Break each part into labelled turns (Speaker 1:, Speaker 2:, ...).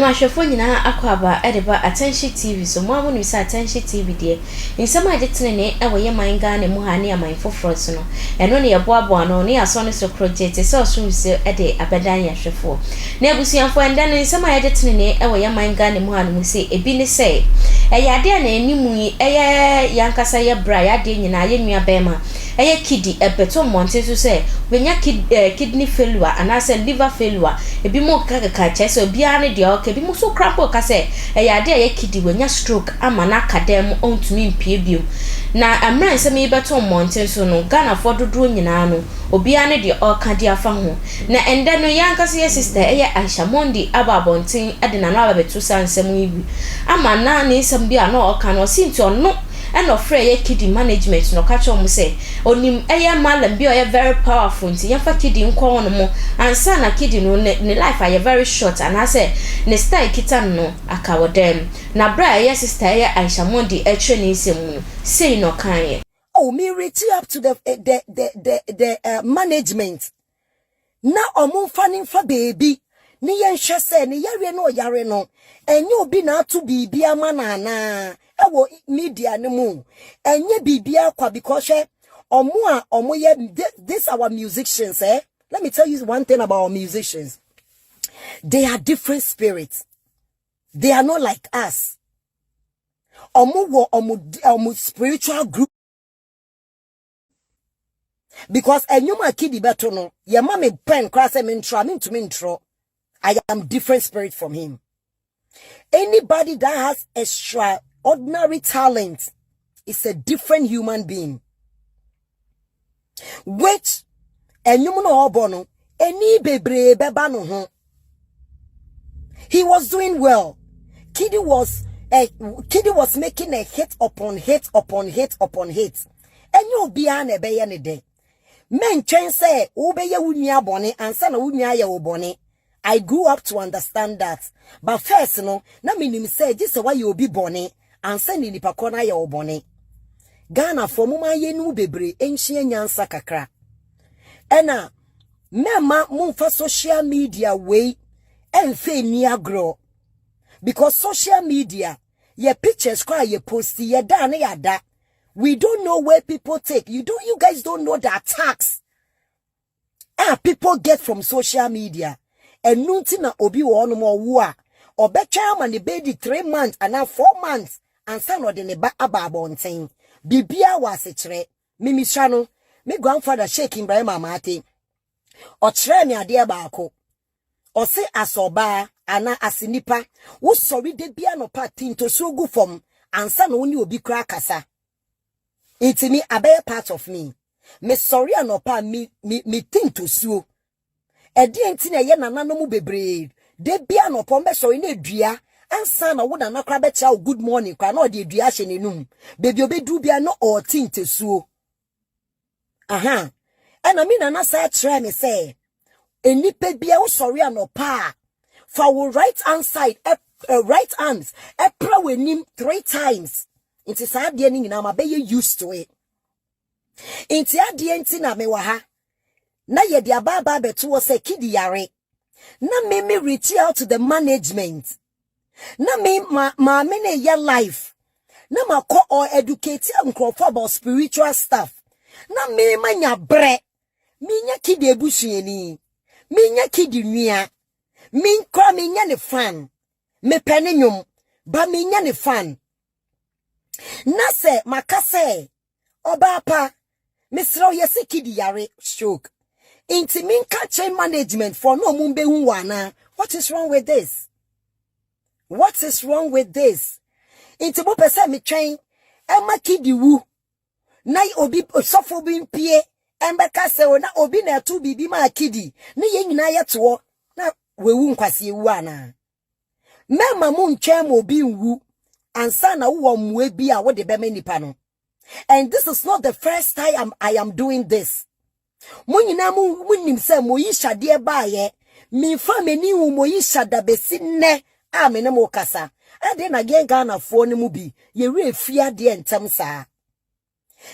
Speaker 1: my phone na akwaba edeba attention TV so mo amunu sa attention TV de nsema ajetene ne ewoye man Ghana mu ha ne aman foforo so no eno ne yeboabo no ne aso ne so project so so se ede abedan yahwefo na abusuanfo enda ne nsema ajetene ne ewoye man Ghana mu ha no se ebi ne se eyade na animu yi eye yankasa ye bra ya de nyina ye nua bema eye KiDi ebeto monte so se wenya kidney failure anase liver failure ebi mo kaka chese obi ane de okay bi mo so crampo ka se eyade eye KiDi wenya stroke ama na akadem ontumi mpie biom na amran se me beto monte so no Ghana for dodo nyina no obi ane de oka de afa ho na ende no yankasa ye sister eye Ayisha Modi ababontin ade na no abeto sansem ibi ama na ne nsem bi ana oka no sinti ono and of free KiDi management no catch on say onim Mallam be very powerful nti yamfa KiDi nko no mo ansa na KiDi no ne life are very short and I say ne style kita no akawo dem na bra sister Ayisha Modi etwe ne nsem say no kan
Speaker 2: oh me reach up to the management na omo fanning for baby ni yen hwe say ne yare no enye obi na atu bibia manana ewo media ne mu enye bibia kwa because omo ye this our musicians let me tell you one thing about our musicians. They are different spirits. They are not like us. Omo spiritual group because enyuma KiDi beto no ye ma me pen cross me intro I am different spirit from him. Anybody that has extraordinary talent is a different human being. Which enyumuno obono eni bebre beba no ho. He was doing well. KiDi was making a hit upon hit upon hit upon hit. Enyo bia na ebe ye ne de. Men chen say ubeye wunia bone ansa na wunia ye obone. I grew up to understand that. But first, no, na minim say this is why you be born and send in the pakona ya obone. Ghana for muma yenu bebre enchie nyansa kakra. Ena mema mumfa social media way enfe ni agro. Because social media ye pictures kwa ye post ye da na yada. We don't know where people take. You guys don't know the attacks people get from social media. And nunti na obi wo no mo wo a obetwa ma ne bedi 3 months and now 4 months and san no de ne ba ababonten bibia wase kire mimisha no me grandfather Sheikh Ibrahim Amate o kire me ade baako o se asoba ana asinipa wo sori de bia no pa tinto so gu fom ansa no ni obi kra kasa intimi abe part of me sorry anopa me tinto so edi enti na ye nana no mu bebre de bia no pombe so ina dua ansa na wo nana kra be cha good morning kwa na odi dua hye nenum bebi obedu bia no o tintesuo aha ana mi nana sa try me say enipa bia wo sorry anopa for wo right hand side right hands epra wenim 3 times inti sa de ni nyina ma be used to it inti ade enti na me wa ha na ye dia baba beto wo say KiDi yare na me reach out to the management na me ma me ne your life na ma ko or educate nkrofo about spiritual stuff na me manya bre me nya KiDi ebusuani me nya KiDi nua me nkra me nya ne fan me pene nyum ba me nya ne fan na se makase oba pa me sro yesi KiDi yare stroke inti minka chain management for no mumbe wana. What is wrong with this? What is wrong with this? Inti mo pese mi chain ema KiDi wu na obi sofo bi mpie embeka se na obi na tu bibi ma KiDi ne ye nyina ye to na wewu nkwase ewu ana mema mu ntwem obi nwu ansa na wo mwe bi a wo de be nipa no. And this is not the first time I am doing this. Munyina munim se Ayisha de baaye mi fa meni wu Ayisha da besi ne a me ne mo kasa ade na gen Ghana fo ne mu bi ye we fia de entam saa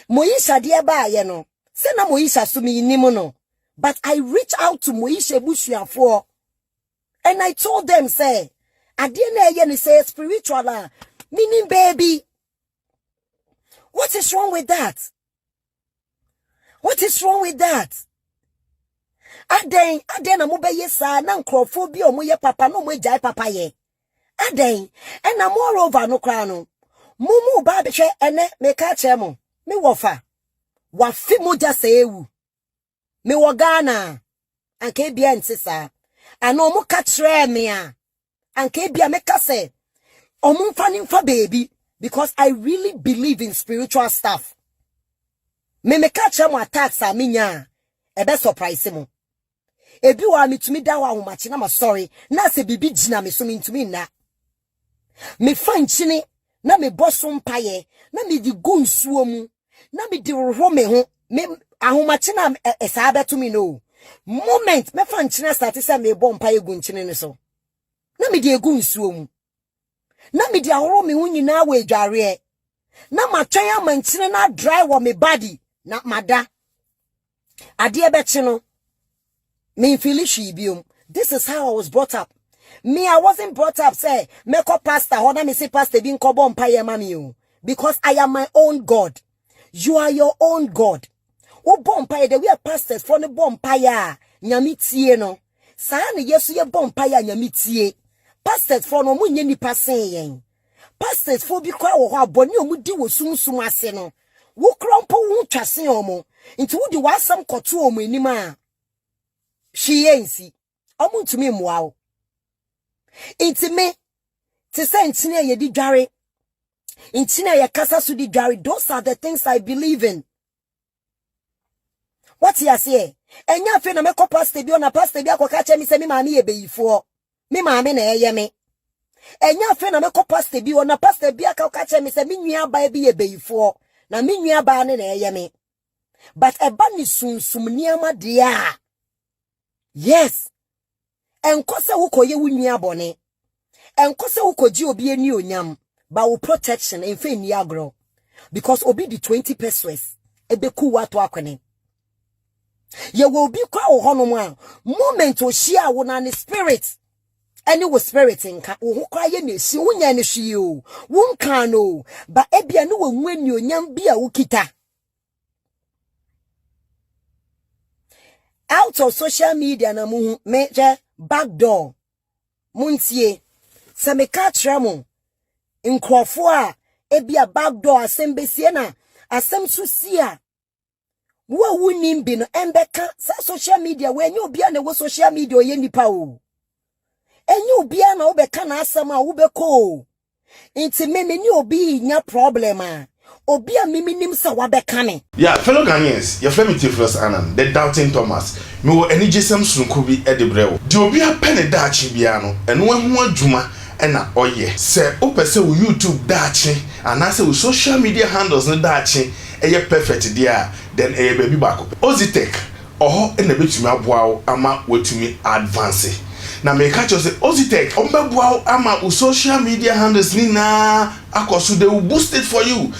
Speaker 2: Ayisha de baaye no se na Ayisha so mi nim no but I reach out to Ayisha busuafo and I told them say Ade na ye ni say spiritual meaning baby. What is wrong with that? What is wrong with that? Aden na mo be yesa na nkrofobia o mo ye papa no mo jai papa ye. Aden and na moreover no kra no. Mumu ba be hwe ene me ka che mo. Me wofa. Wa fi mo ja se ewu. Me wo Ghana. Anke bia ntisa. Ano mo ka tre me a. Anke bia me ka se. Omo mfa ni mfa baby because I really believe in spiritual stuff. Me ka che mo attacks a minya. Ebe surprise mo. Ebi wa mitumi da wa homachi na ma sorry. Na se bibi jina me so mintumi na. Me fa nchini na me boso mpaye na me di gu nsuo mu na me di roho me ho me ahomachi na esa abeto me no moment me fa nchini start say me bo mpaye gu nchini ne so na me di egu nsuo mu na me di ahoro me ho nyina wa adware na matwan amanchini na dry wo me body na mada ade ebechi no me feel shi biom. This is how I was brought up. Me, I wasn't brought up, say, make a pastor, hold on, me say pastor, being cobon pie mammy, because I am my own God. You are your own God. O bon pie, we are pastors from the bon pie, nyamitie no. Sahani yesu ye bon pie, nyamitie. Pastors from no munye ni pasen. Pastors for be kwa wa boni o mudi wo sum ase no. Wo krompo wo twase omo. Nti wo di wasam koto omo enima. She yensi. Omo ntumi mwa o. Inti me to say intine ye di dware intine ye kasa su di dware. Those are the things I believe in. What you say? Enya fe na me ko pastor bi ona pastor bi akoka che mi se mi maame ye beyifo mi maame na eye me. Enya fe na me ko pastor bi ona pastor bi akoka che mi se mi nua ba bi ye beyifo na mi nua ba ne na eye me. But eba ni sunsum niama dia. Yes. Enkose ukoye wunya bone. Enkose ukoji obi eni onyam. Ba wo protection enfe ni agro. Because obi di 20 pesos. Ebeku watu akwene. Ye will be kwa ohono mwa. Moment o shia wo na ni spirit. Any wo spirit nka. Wo kwa ye ne si wunya ne shi o. Wunka no. Ba ebia no wo nweni onyam bia ukita. Out of social media na mu meje backdoor muntie se me ka tremo nkrofo a ebia backdoor asem besie na asem so sia wo wunim bi no embeka sa social media we enye obia na wo social media oye nipa o enye obia na obeka na asem a wo beko nti me ni obi nya problem a obi a miminim sa wabeka me.
Speaker 3: Yeah, fellow Ghanaians, your friend Tvgh Anan, the doubting Thomas. Me wo eni jesem sunku bi e de brewo. Di obi a pene daachi bia no, eno ho adwuma e na oye. Se opese wo YouTube daachi, anase wo social media handles no daachi, eye perfect dia, then eye baby bako. Ozitech, oho e na betumi aboa wo ama wetumi advance. Na me catch us Ozitech ombeboa ama u social media handles ni na akoso they will boost it for you.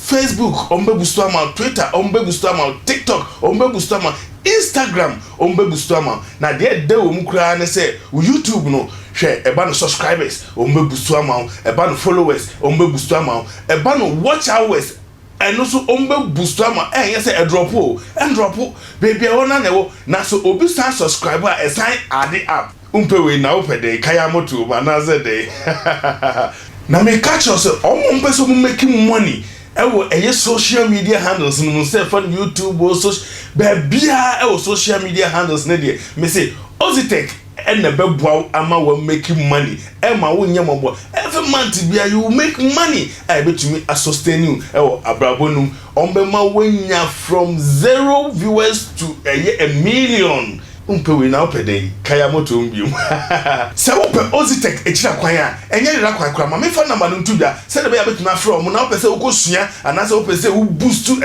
Speaker 3: Facebook ombebusto ama Twitter ombebusto ama TikTok ombebusto ama Instagram ombebusto ama na de wo mu kura ne say YouTube no hwe eba no subscribers ombebusto ama eba no followers ombebusto ama eba no watch hours and also boost ama yes a drop and drop baby ona na wo na so obi san subscriber e sign add up we na opede kaya moto ba na ze dey na me catch us so make money social media handles no say for YouTube or social bia social media handles na dey me say Ozitech and the bebo ama will make money Emma won every month bia you make money I bet me a sustain you abrabonum ombema wenya from 0 viewers to a million we now pede kaya moto mbium se wo pe Ozitech echira kwan a enye rira kwan kra ma me fa number no ntuda se de be ya betuna from na wo pese wo kosua anase wo pese wo boost to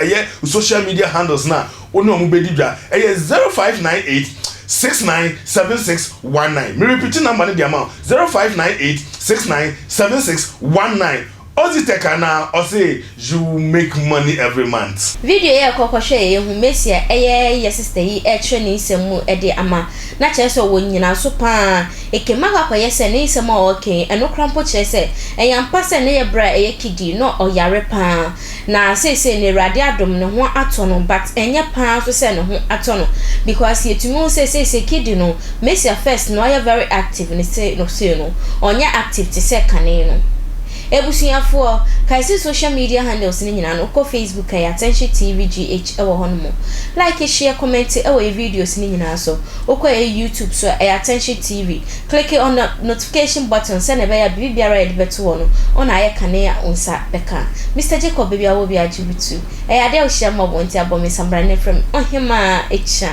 Speaker 3: social media handles na oni omu bedi dwa 0598 697619. Me repeat number the amount 0598 697619. Oziteka na or say you make money every month.
Speaker 1: Video ye kokoshe ye hu mesia ye sister yi etwe ni nsemu de ama na kire so wo nyina so pa ekema kwakoye se ni nsemu a okay eno krampo kire se eyampa se ne ye bra eye KiDi no oyare pa na se ne rade adom ne ho ato no but enye pa so se ne ho ato no because yetumi se KiDi no mesia first no are very active ni se no onya active ti se kane no ebusuafo kaisi social media handles ni nyina no ko Facebook ya Attention Tvgh ewo hono like share comment ewo videos ni nyina so okwa YouTube so Attention TV click on the notification button send be ya bibiara edbeto wono ona aye kane ya onsa beka Mr Jacob bibia wo bi ajibitu ade o share mo bonti abome sambrane from ohima echa